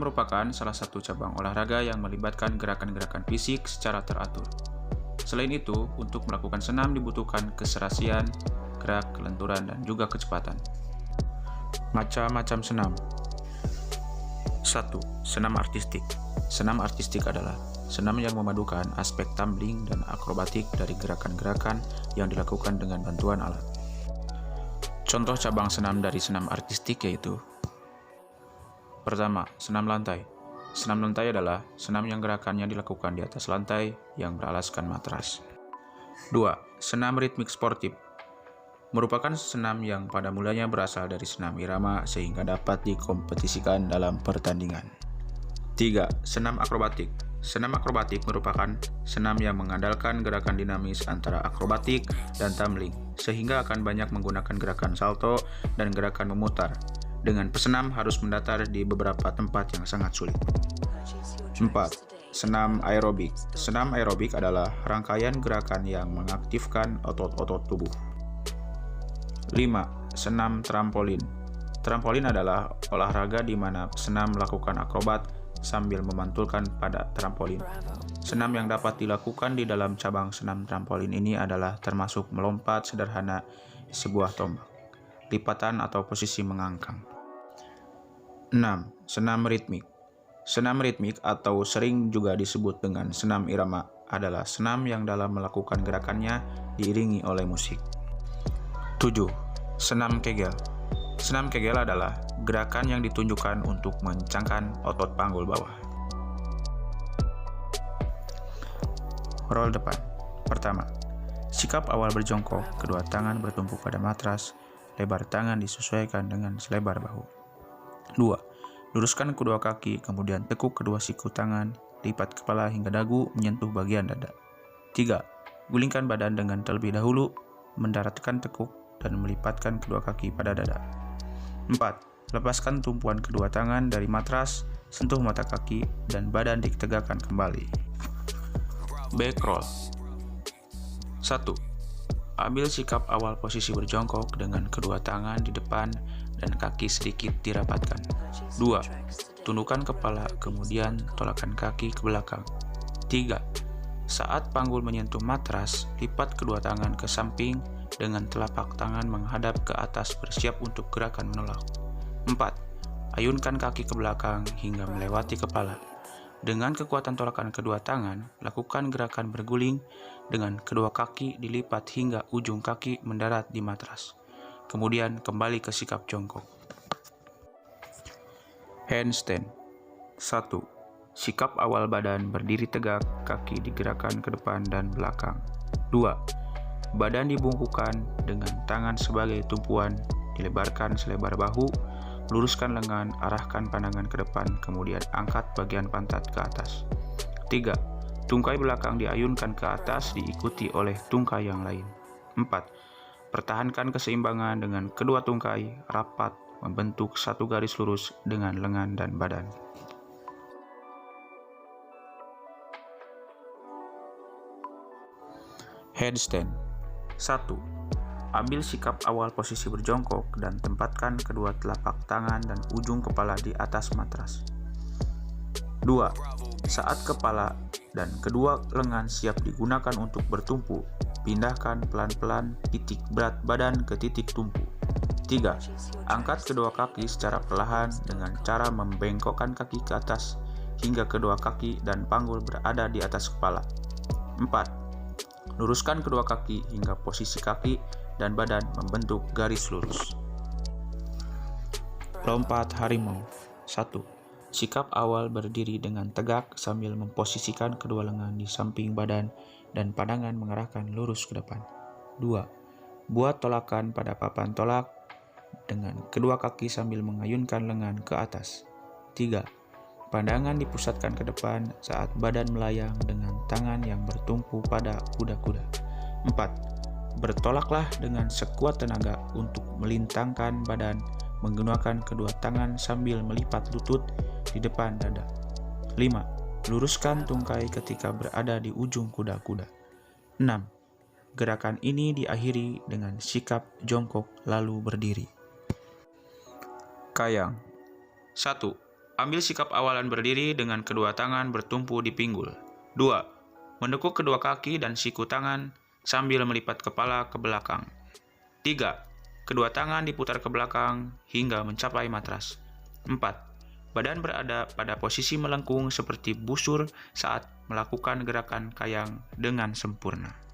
merupakan salah satu cabang olahraga yang melibatkan gerakan-gerakan fisik secara teratur. Selain itu, untuk melakukan senam dibutuhkan keserasian, gerak, kelenturan, dan juga kecepatan. Macam-macam senam. 1. Senam artistik. Senam artistik adalah senam yang memadukan aspek tumbling dan akrobatik dari gerakan-gerakan yang dilakukan dengan bantuan alat. Contoh cabang senam dari senam artistik yaitu: pertama, senam lantai. Senam lantai adalah senam yang gerakannya dilakukan di atas lantai yang beralaskan matras. 2. Senam ritmik sportif. Merupakan senam yang pada mulanya berasal dari senam irama sehingga dapat dikompetisikan dalam pertandingan. 3. Senam akrobatik. Senam akrobatik merupakan senam yang mengandalkan gerakan dinamis antara akrobatik dan tumbling, sehingga akan banyak menggunakan gerakan salto dan gerakan memutar, dengan pesenam harus mendatar di beberapa tempat yang sangat sulit. 4. Senam aerobik. Senam aerobik adalah rangkaian gerakan yang mengaktifkan otot-otot tubuh. 5. Senam trampolin. Trampolin adalah olahraga di mana pesenam melakukan akrobat sambil memantulkan pada trampolin. Senam yang dapat dilakukan di dalam cabang senam trampolin ini adalah termasuk melompat sederhana di sebuah tombak, lipatan atau posisi mengangkang. 6. Senam ritmik. Senam ritmik atau sering juga disebut dengan senam irama adalah senam yang dalam melakukan gerakannya diiringi oleh musik. 7. Senam kegel. Senam kegel adalah gerakan yang ditunjukkan untuk mengencangkan otot panggul bawah. Roll depan. Pertama, sikap awal berjongkok, kedua tangan bertumpu pada matras, lebar tangan disesuaikan dengan selebar bahu. 2. Luruskan kedua kaki, kemudian tekuk kedua siku tangan, lipat kepala hingga dagu menyentuh bagian dada. 3. Gulingkan badan dengan terlebih dahulu, mendaratkan tekuk, dan melipatkan kedua kaki pada dada. 4. Lepaskan tumpuan kedua tangan dari matras, sentuh mata kaki, dan badan ditegakkan kembali. Back roll. 1. Ambil sikap awal posisi berjongkok dengan kedua tangan di depan dan kaki sedikit dirapatkan. 2. Tundukkan kepala, kemudian tolakkan kaki ke belakang. 3. Saat panggul menyentuh matras, lipat kedua tangan ke samping dengan telapak tangan menghadap ke atas bersiap untuk gerakan menolak. 4. Ayunkan kaki ke belakang hingga melewati kepala. Dengan kekuatan tolakan kedua tangan, lakukan gerakan berguling dengan kedua kaki dilipat hingga ujung kaki mendarat di matras. Kemudian kembali ke sikap jongkok. Handstand. 1. Sikap awal badan berdiri tegak, kaki digerakkan ke depan dan belakang. 2. Badan dibungkukkan dengan tangan sebagai tumpuan, dilebarkan selebar bahu, luruskan lengan, arahkan pandangan ke depan, kemudian angkat bagian pantat ke atas. 3. Tungkai belakang diayunkan ke atas diikuti oleh tungkai yang lain. 4. Pertahankan keseimbangan dengan kedua tungkai rapat membentuk satu garis lurus dengan lengan dan badan. Headstand. 1. Ambil sikap awal posisi berjongkok dan tempatkan kedua telapak tangan dan ujung kepala di atas matras. 2. Saat kepala dan kedua lengan siap digunakan untuk bertumpu, pindahkan pelan-pelan titik berat badan ke titik tumpu. 3. Angkat kedua kaki secara perlahan dengan cara membengkokkan kaki ke atas hingga kedua kaki dan panggul berada di atas kepala. 4. Luruskan kedua kaki hingga posisi kaki dan badan membentuk garis lurus. Lompat harimau. 1. Sikap awal berdiri dengan tegak sambil memposisikan kedua lengan di samping badan dan pandangan mengarahkan lurus ke depan. 2. Buat tolakan pada papan tolak dengan kedua kaki sambil mengayunkan lengan ke atas. 3. Pandangan dipusatkan ke depan saat badan melayang dengan tangan yang bertumpu pada kuda-kuda. 4. Bertolaklah dengan sekuat tenaga untuk melintangkan badan menggunakan kedua tangan sambil melipat lutut di depan dada. 5. Luruskan tungkai ketika berada di ujung kuda-kuda. 6. Gerakan ini diakhiri dengan sikap jongkok lalu berdiri. Kayang. 1. Ambil sikap awalan berdiri dengan kedua tangan bertumpu di pinggul. 2. Menekuk kedua kaki dan siku tangan sambil melipat kepala ke belakang. 3. Kedua tangan diputar ke belakang hingga mencapai matras. 4. Badan berada pada posisi melengkung seperti busur saat melakukan gerakan kayang dengan sempurna.